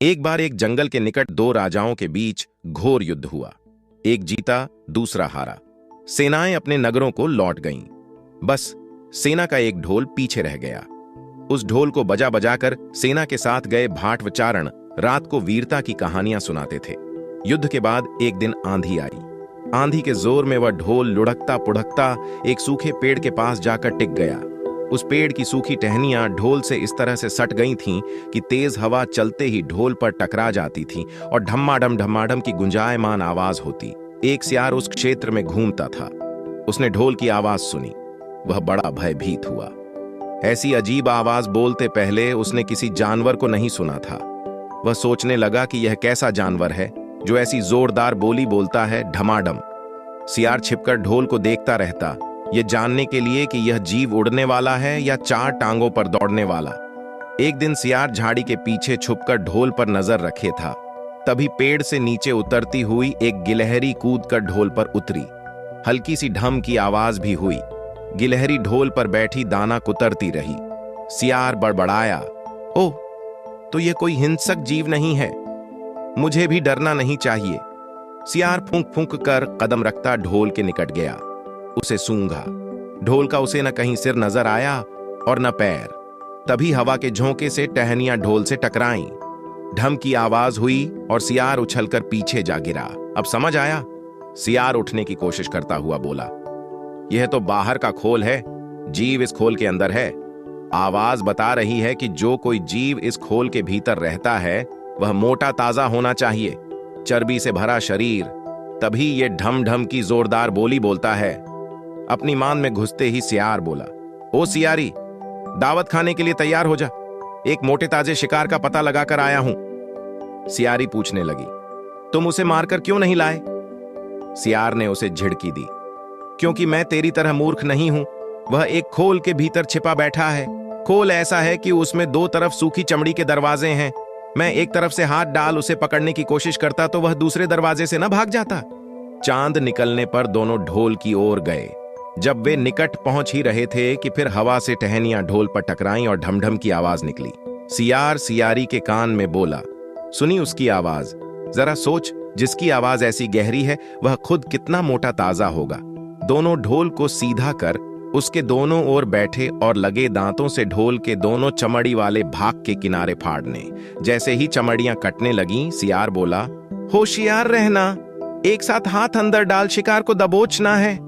एक बार एक जंगल के निकट दो राजाओं के बीच घोर युद्ध हुआ। एक जीता, दूसरा हारा। सेनाएं अपने नगरों को लौट गईं। बस सेना का एक ढोल पीछे रह गया। उस ढोल को बजा बजाकर सेना के साथ गए भाटवचारण रात को वीरता की कहानियां सुनाते थे। युद्ध के बाद एक दिन आंधी आई। आंधी के जोर में वह ढोल लुढ़कता पुढ़कता एक सूखे पेड़ के पास जाकर टिक गया। उस पेड़ की सूखी टहनियां ढोल से इस तरह से सट गई थीं कि तेज हवा चलते ही ढोल पर टकरा जाती थी और ढम्माढम की गुंजायमान आवाज होती। एक सियार उस क्षेत्र में घूमता था। उसने ढोल की आवाज सुनी। वह बड़ा भयभीत हुआ। ऐसी अजीब आवाज बोलते पहले उसने किसी जानवर को नहीं सुना था। वह सोचने लगा कि यह कैसा जानवर है जो ऐसी जोरदार बोली बोलता है, ढमाढम। सियार छिपकर ढोल को देखता रहता, यह जानने के लिए कि यह जीव उड़ने वाला है या चार टांगों पर दौड़ने वाला। एक दिन सियार झाड़ी के पीछे छुपकर ढोल पर नजर रखे था। तभी पेड़ से नीचे उतरती हुई एक गिलहरी कूदकर ढोल पर उतरी। हल्की सी ढम की आवाज भी हुई। गिलहरी ढोल पर बैठी दाना कुतरती रही। सियार बड़बड़ाया, ओह, तो यह कोई हिंसक जीव नहीं है। मुझे भी डरना नहीं चाहिए। सियार फूंक फूंक कर कदम रखता ढोल के निकट गया। उसे सूंघा। ढोल का उसे न कहीं सिर नजर आया और न पैर। तभी हवा के झोंके से टहनियां ढोल से टकराईं। ढम की आवाज हुई और सियार उछलकर पीछे जा गिरा। अब समझ आया? सियार उठने की कोशिश करता हुआ बोला, यह तो बाहर का खोल है, जीव इस खोल के अंदर है। आवाज बता रही है कि जो कोई जीव इस खोल के भीतर रहता है वह मोटा ताजा होना चाहिए, चर्बी से भरा शरीर, तभी ये ढम ढम की जोरदार बोली बोलता है। अपनी मान में घुसते ही सियार बोला, ओ सियारी, दावत खाने के लिए तैयार हो जा। एक मोटे ताजे शिकार का पता लगाकर आया हूं। सियारी पूछने लगी, तुम उसे मारकर क्यों नहीं लाए? सियार ने उसे झिड़की दी, क्योंकि मैं तेरी तरह मूर्ख नहीं हूं। वह एक खोल के भीतर छिपा बैठा है। खोल ऐसा है कि उसमें दो तरफ सूखी चमड़ी के दरवाजे हैं। मैं एक तरफ से हाथ डाल उसे पकड़ने की कोशिश करता तो वह दूसरे दरवाजे से न भाग जाता। चांद निकलने पर दोनों ढोल की ओर गए। जब वे निकट पहुंच ही रहे थे कि फिर हवा से टहनियां ढोल पर टकराईं और ढमढम की आवाज निकली। सियार सियारी के कान में बोला, सुनी उसकी आवाज? जरा सोच, जिसकी आवाज ऐसी गहरी है वह खुद कितना मोटा ताजा होगा। दोनों ढोल को सीधा कर उसके दोनों ओर बैठे और लगे दांतों से ढोल के दोनों चमड़ी वाले भाग के किनारे फाड़ने। जैसे ही चमड़ियां कटने लगीं, सियार बोला, होशियार रहना, एक साथ हाथ अंदर डाल, शिकार को दबोचना है।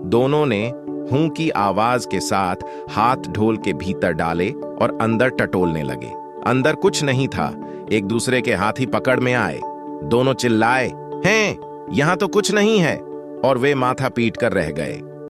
दोनों ने हूं की आवाज के साथ हाथ ढोल के भीतर डाले और अंदर टटोलने लगे। अंदर कुछ नहीं था। एक दूसरे के हाथ ही पकड़ में आए। दोनों चिल्लाए, हैं, यहां तो कुछ नहीं है, और वे माथा पीट कर रह गए।